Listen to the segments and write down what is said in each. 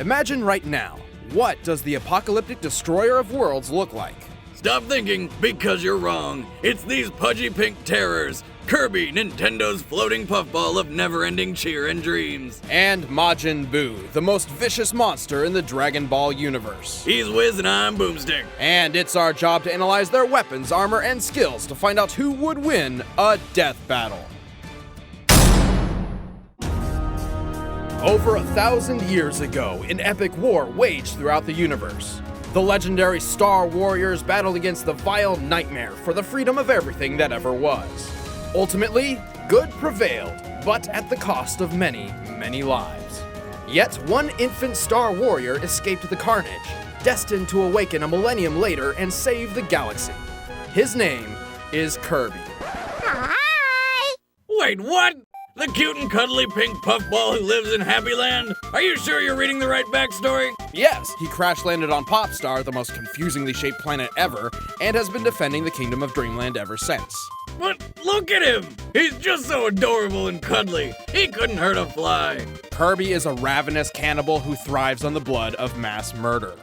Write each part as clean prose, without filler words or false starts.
Imagine right now, what does the apocalyptic destroyer of worlds look like? Stop thinking, because you're wrong. It's these pudgy pink terrors. Kirby, Nintendo's floating puffball of never-ending cheer and dreams. And Majin Buu, the most vicious monster in the Dragon Ball universe. He's Wiz and I'm Boomstick. And it's our job to analyze their weapons, armor, and skills to find out who would win a death battle. Over 1,000 years ago, an epic war waged throughout the universe. The legendary Star Warriors battled against the vile nightmare for the freedom of everything that ever was. Ultimately, good prevailed, but at the cost of many, many lives. Yet one infant Star Warrior escaped the carnage, destined to awaken a millennium later and save the galaxy. His name is Kirby. Hi! Wait, what? The cute and cuddly pink puffball who lives in Happy Land? Are you sure you're reading the right backstory? Yes, he crash-landed on Popstar, the most confusingly shaped planet ever, and has been defending the Kingdom of Dreamland ever since. But look at him! He's just so adorable and cuddly. He couldn't hurt a fly. Kirby is a ravenous cannibal who thrives on the blood of mass murder.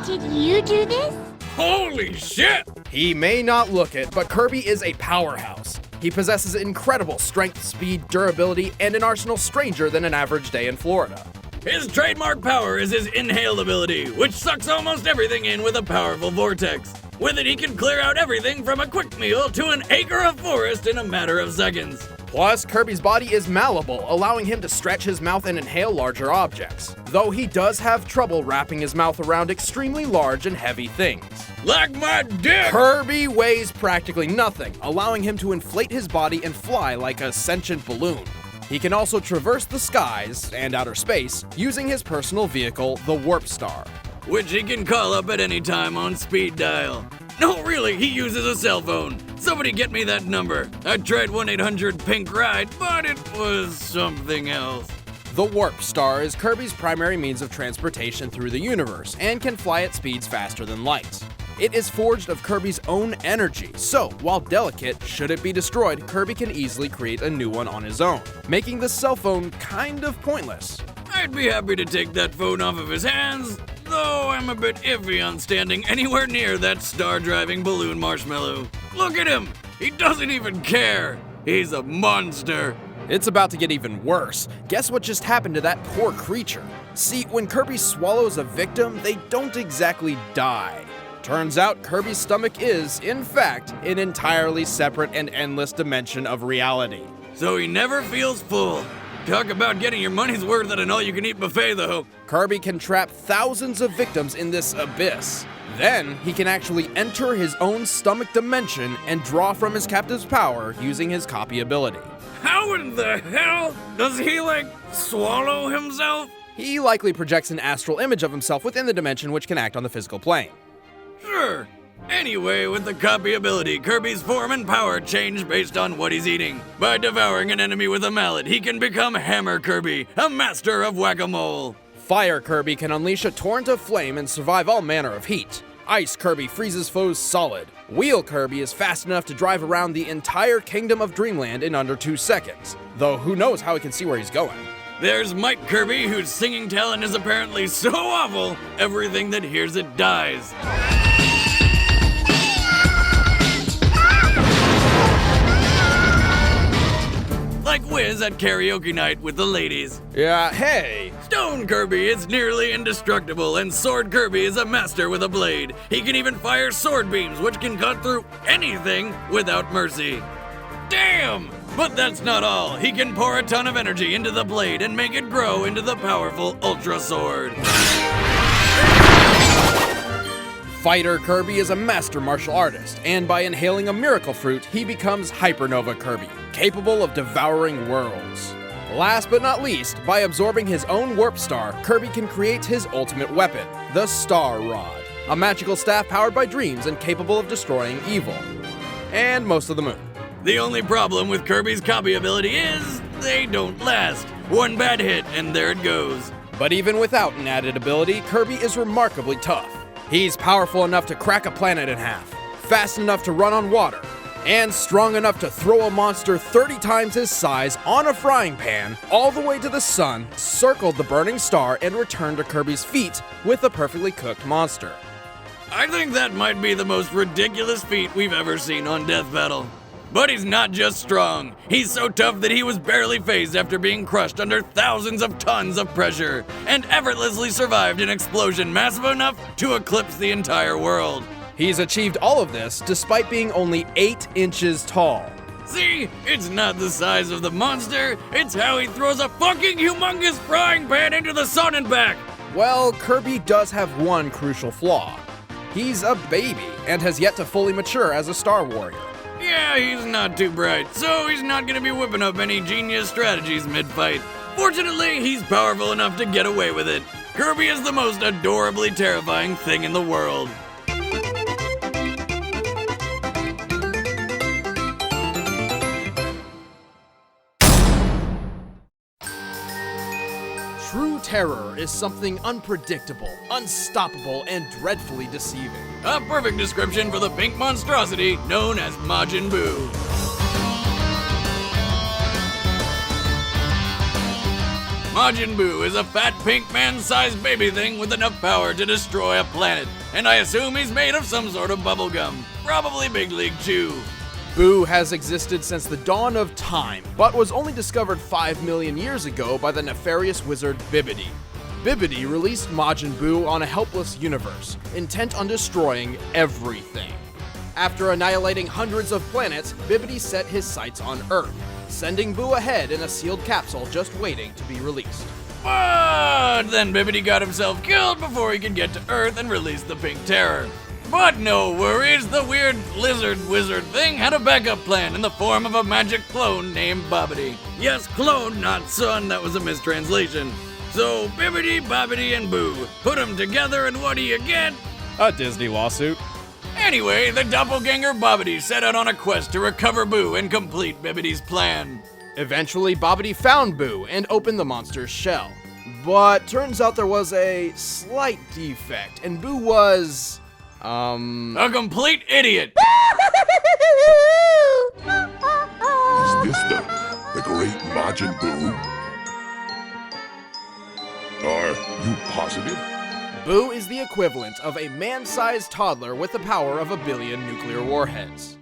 Did you do this? Holy shit! He may not look it, but Kirby is a powerhouse. He possesses incredible strength, speed, durability, and an arsenal stranger than an average day in Florida. His trademark power is his inhale ability, which sucks almost everything in with a powerful vortex. With it, he can clear out everything from a quick meal to an acre of forest in a matter of seconds. Plus, Kirby's body is malleable, allowing him to stretch his mouth and inhale larger objects, though he does have trouble wrapping his mouth around extremely large and heavy things. Like my dick! Kirby weighs practically nothing, allowing him to inflate his body and fly like a sentient balloon. He can also traverse the skies and outer space using his personal vehicle, the Warp Star, which he can call up at any time on speed dial. No, really, he uses a cell phone. Somebody get me that number. I tried 1-800-PINK-RIDE, but it was something else. The Warp Star is Kirby's primary means of transportation through the universe and can fly at speeds faster than light. It is forged of Kirby's own energy, so while delicate, should it be destroyed, Kirby can easily create a new one on his own, making the cell phone kind of pointless. I'd be happy to take that phone off of his hands, though I'm a bit iffy on standing anywhere near that star-driving balloon marshmallow. Look at him! He doesn't even care! He's a monster! It's about to get even worse. Guess what just happened to that poor creature? See, when Kirby swallows a victim, they don't exactly die. Turns out Kirby's stomach is, in fact, an entirely separate and endless dimension of reality. So he never feels full. Talk about getting your money's worth at an all-you-can-eat buffet, though. Kirby can trap thousands of victims in this abyss. Then, he can actually enter his own stomach dimension and draw from his captive's power using his copy ability. How in the hell does he, swallow himself? He likely projects an astral image of himself within the dimension which can act on the physical plane. Sure. Anyway, with the copy ability, Kirby's form and power change based on what he's eating. By devouring an enemy with a mallet, he can become Hammer Kirby, a master of whack-a-mole. Fire Kirby can unleash a torrent of flame and survive all manner of heat. Ice Kirby freezes foes solid. Wheel Kirby is fast enough to drive around the entire Kingdom of Dreamland in under 2 seconds, though who knows how he can see where he's going. There's Mike Kirby, whose singing talent is apparently so awful, everything that hears it dies. Like Wiz at karaoke night with the ladies. Yeah, hey! Stone Kirby is nearly indestructible, and Sword Kirby is a master with a blade. He can even fire sword beams, which can cut through anything without mercy. Damn! But that's not all. He can pour a ton of energy into the blade and make it grow into the powerful Ultra Sword. Fighter Kirby is a master martial artist, and by inhaling a miracle fruit, he becomes Hypernova Kirby, capable of devouring worlds. Last but not least, by absorbing his own Warp Star, Kirby can create his ultimate weapon, the Star Rod, a magical staff powered by dreams and capable of destroying evil. And most of the moon. The only problem with Kirby's copy ability is they don't last. One bad hit, and there it goes. But even without an added ability, Kirby is remarkably tough. He's powerful enough to crack a planet in half, fast enough to run on water, and strong enough to throw a monster 30 times his size on a frying pan all the way to the sun, circled the burning star, and returned to Kirby's feet with a perfectly cooked monster. I think that might be the most ridiculous feat we've ever seen on Death Battle. But he's not just strong. He's so tough that he was barely phased after being crushed under thousands of tons of pressure, and effortlessly survived an explosion massive enough to eclipse the entire world. He's achieved all of this despite being only 8 inches tall. See, it's not the size of the monster, it's how he throws a fucking humongous frying pan into the sun and back. Well, Kirby does have one crucial flaw. He's a baby and has yet to fully mature as a Star Warrior. Yeah, he's not too bright, so he's not gonna be whipping up any genius strategies mid-fight. Fortunately, he's powerful enough to get away with it. Kirby is the most adorably terrifying thing in the world. True terror is something unpredictable, unstoppable, and dreadfully deceiving. A perfect description for the pink monstrosity known as Majin Buu. Majin Buu is a fat pink man-sized baby thing with enough power to destroy a planet, and I assume he's made of some sort of bubblegum, probably Big League Chew. Buu has existed since the dawn of time, but was only discovered 5 million years ago by the nefarious wizard Bibbidi. Bibbidi released Majin Buu on a helpless universe, intent on destroying everything. After annihilating hundreds of planets, Bibbidi set his sights on Earth, sending Buu ahead in a sealed capsule just waiting to be released. But then Bibbidi got himself killed before he could get to Earth and release the Pink Terror. But no worries, the weird lizard wizard thing had a backup plan in the form of a magic clone named Bobbidi. Yes, clone, not son, that was a mistranslation. So Bibbidi, Bobbidi, and Boo, put them together and what do you get? A Disney lawsuit. Anyway, the doppelganger Bobbidi set out on a quest to recover Boo and complete Bibbidi's plan. Eventually, Bobbidi found Boo and opened the monster's shell. But turns out there was a slight defect, and Boo was... A complete idiot! Is this the great Majin Buu? Are you positive? Boo is the equivalent of a man-sized toddler with the power of 1 billion nuclear warheads.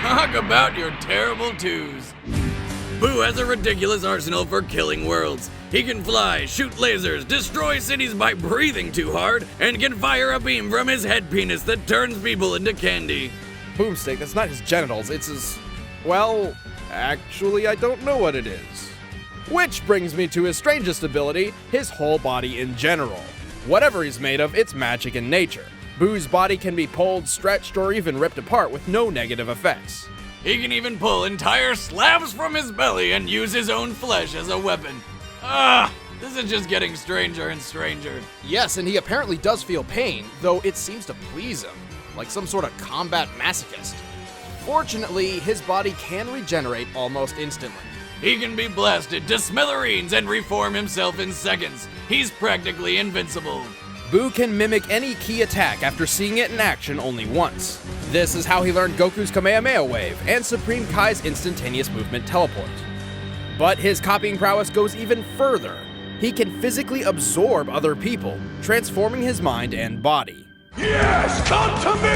Talk about your terrible twos. Boo has a ridiculous arsenal for killing worlds. He can fly, shoot lasers, destroy cities by breathing too hard, and can fire a beam from his head penis that turns people into candy. Boomstick, that's not his genitals, it's his... well, actually, I don't know what it is. Which brings me to his strangest ability, his whole body in general. Whatever he's made of, it's magic in nature. Boo's body can be pulled, stretched, or even ripped apart with no negative effects. He can even pull entire slabs from his belly and use his own flesh as a weapon. This is just getting stranger and stranger. Yes, and he apparently does feel pain, though it seems to please him, like some sort of combat masochist. Fortunately, his body can regenerate almost instantly. He can be blasted to smithereens and reform himself in seconds. He's practically invincible. Boo can mimic any key attack after seeing it in action only once. This is how he learned Goku's Kamehameha Wave and Supreme Kai's instantaneous movement teleport. But his copying prowess goes even further. He can physically absorb other people, transforming his mind and body. Yes, come to me!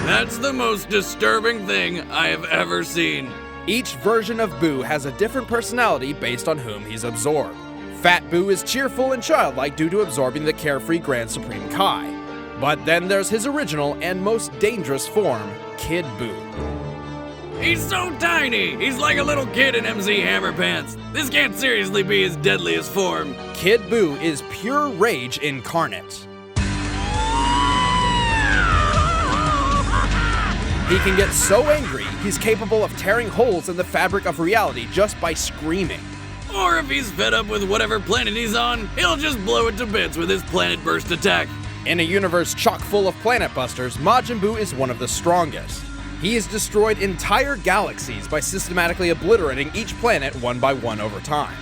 That's the most disturbing thing I have ever seen. Each version of Boo has a different personality based on whom he's absorbed. Fat Boo is cheerful and childlike due to absorbing the carefree Grand Supreme Kai. But then there's his original and most dangerous form, Kid Boo. He's so tiny! He's like a little kid in MC Hammer Pants. This can't seriously be his deadliest form. Kid Boo is pure rage incarnate. He can get so angry, he's capable of tearing holes in the fabric of reality just by screaming. Or if he's fed up with whatever planet he's on, he'll just blow it to bits with his planet burst attack. In a universe chock full of planet busters, Majin Buu is one of the strongest. He has destroyed entire galaxies by systematically obliterating each planet one by one over time.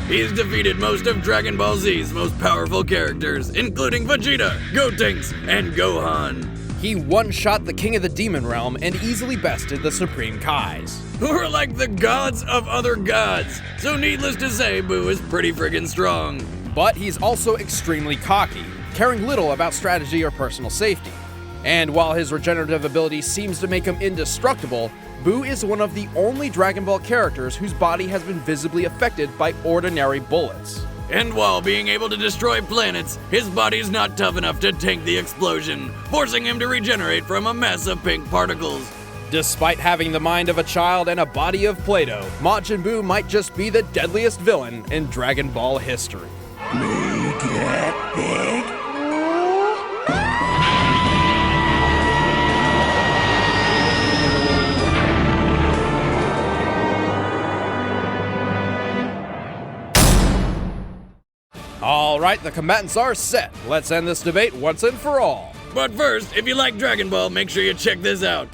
He's defeated most of Dragon Ball Z's most powerful characters, including Vegeta, Gotenks, and Gohan. He one-shot the King of the Demon Realm and easily bested the Supreme Kais, who are like the gods of other gods, so needless to say, Buu is pretty friggin' strong. But he's also extremely cocky, caring little about strategy or personal safety. And while his regenerative ability seems to make him indestructible, Buu is one of the only Dragon Ball characters whose body has been visibly affected by ordinary bullets. And while being able to destroy planets, his body's not tough enough to tank the explosion, forcing him to regenerate from a mess of pink particles. Despite having the mind of a child and a body of Play-Doh, Majin Buu might just be the deadliest villain in Dragon Ball history. Make it big. Alright, the combatants are set. Let's end this debate once and for all. But first, if you like Dragon Ball, make sure you check this out.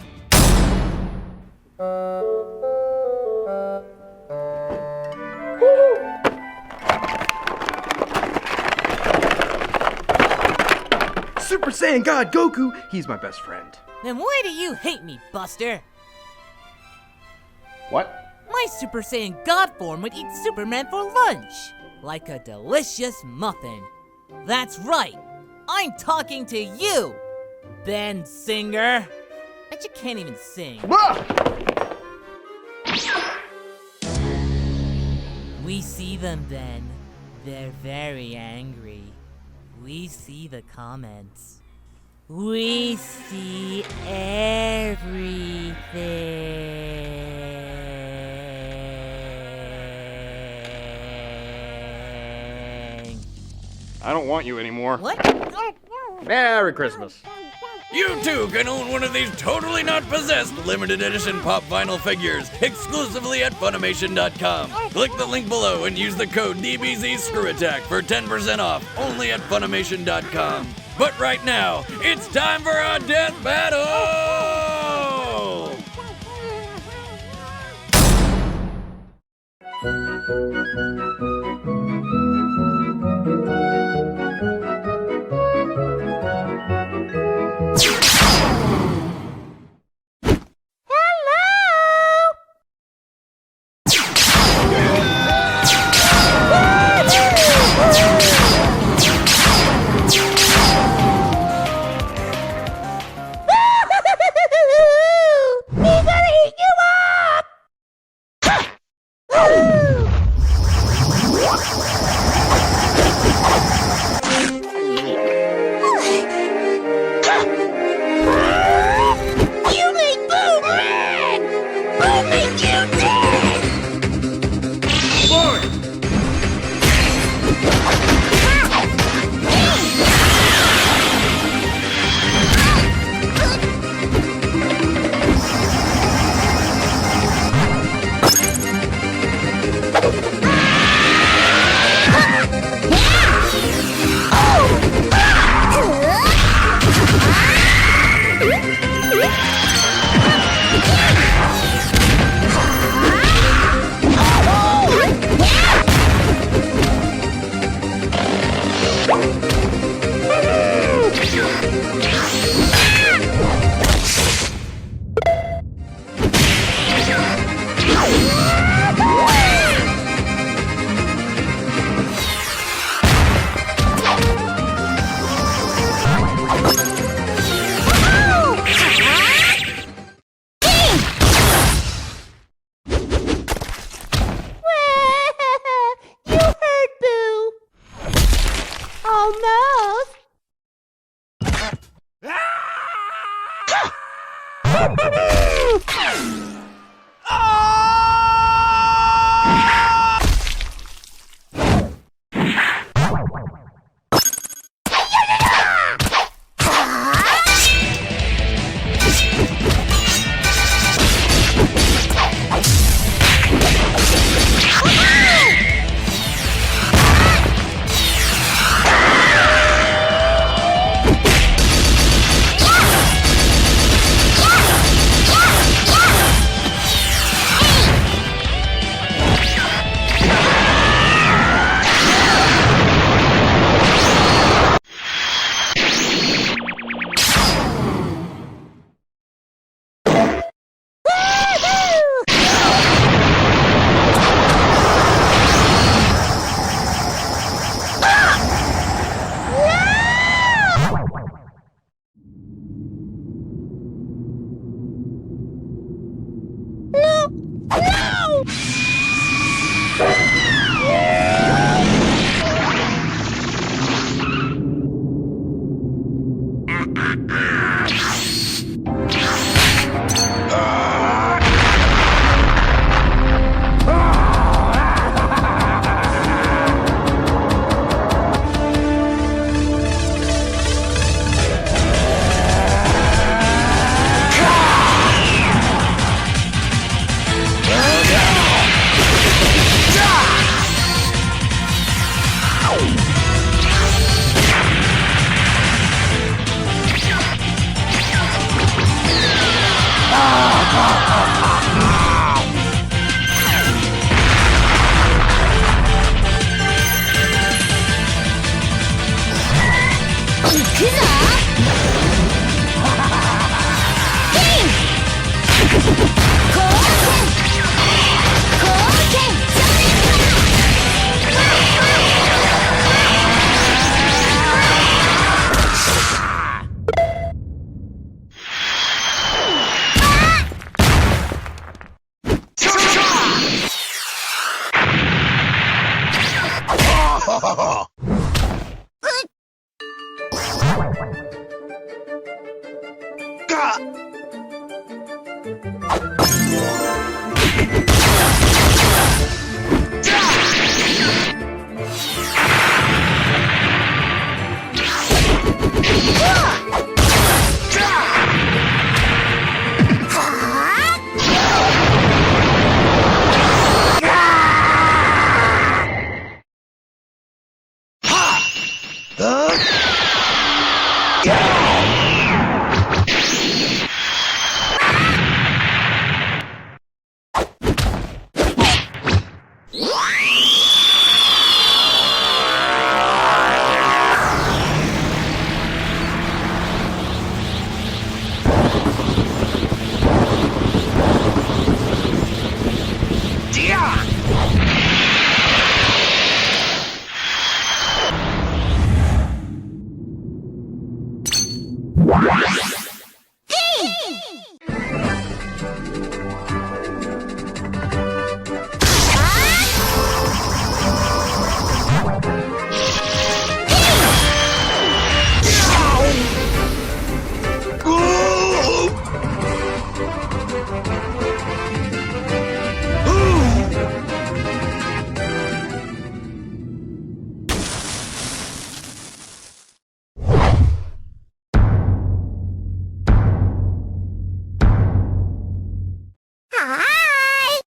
Super Saiyan God Goku, he's my best friend. Then why do you hate me, Buster? What? My Super Saiyan God form would eat Superman for lunch, like a delicious muffin. That's right, I'm talking to you, Ben Singer. Bet you can't even sing. We see them, Ben. They're very angry. We see the comments. We see everything. I don't want you anymore. What? Merry Christmas. You too can own one of these totally not possessed limited edition pop vinyl figures exclusively at Funimation.com. Click the link below and use the code DBZScrewAttack for 10% off only at Funimation.com. But right now, it's time for our death battle! Hi!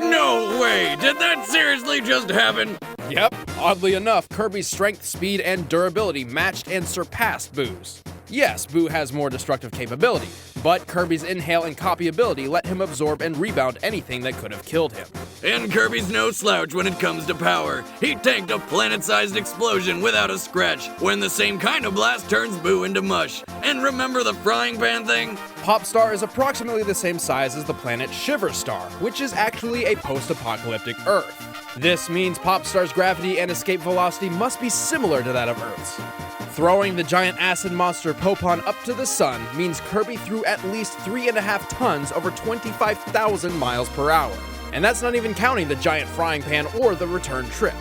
No way! Did that seriously just happen? Yep, oddly enough, Kirby's strength, speed, and durability matched and surpassed Boo's. Yes, Boo has more destructive capability, but Kirby's inhale and copy ability let him absorb and rebound anything that could have killed him. And Kirby's no slouch when it comes to power. He tanked a planet-sized explosion without a scratch when the same kind of blast turns Boo into mush. And remember the frying pan thing? Popstar is approximately the same size as the planet Shiverstar, which is actually a post-apocalyptic Earth. This means Popstar's gravity and escape velocity must be similar to that of Earth's. Throwing the giant acid monster Popon up to the sun means Kirby threw at least 3.5 tons over 25,000 miles per hour. And that's not even counting the giant frying pan or the return trip.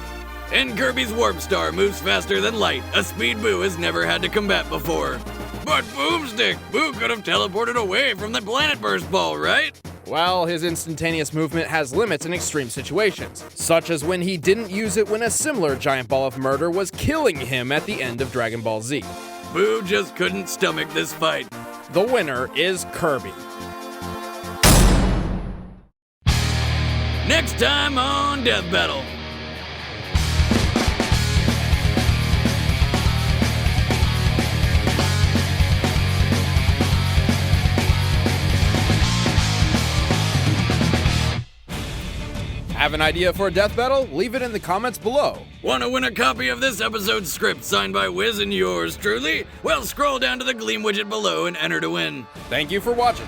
And Kirby's Warp Star moves faster than light, a speed Boo has never had to combat before. But Boomstick, Boo could have teleported away from the Planet Burst Ball, right? Well, his instantaneous movement has limits in extreme situations, such as when he didn't use it when a similar giant ball of murder was killing him at the end of Dragon Ball Z. Boo just couldn't stomach this fight. The winner is Kirby. Next time on Death Battle. Have an idea for a death battle? Leave it in the comments below. Want to win a copy of this episode's script signed by Wiz and yours truly? Well, scroll down to the Gleam widget below and enter to win. Thank you for watching.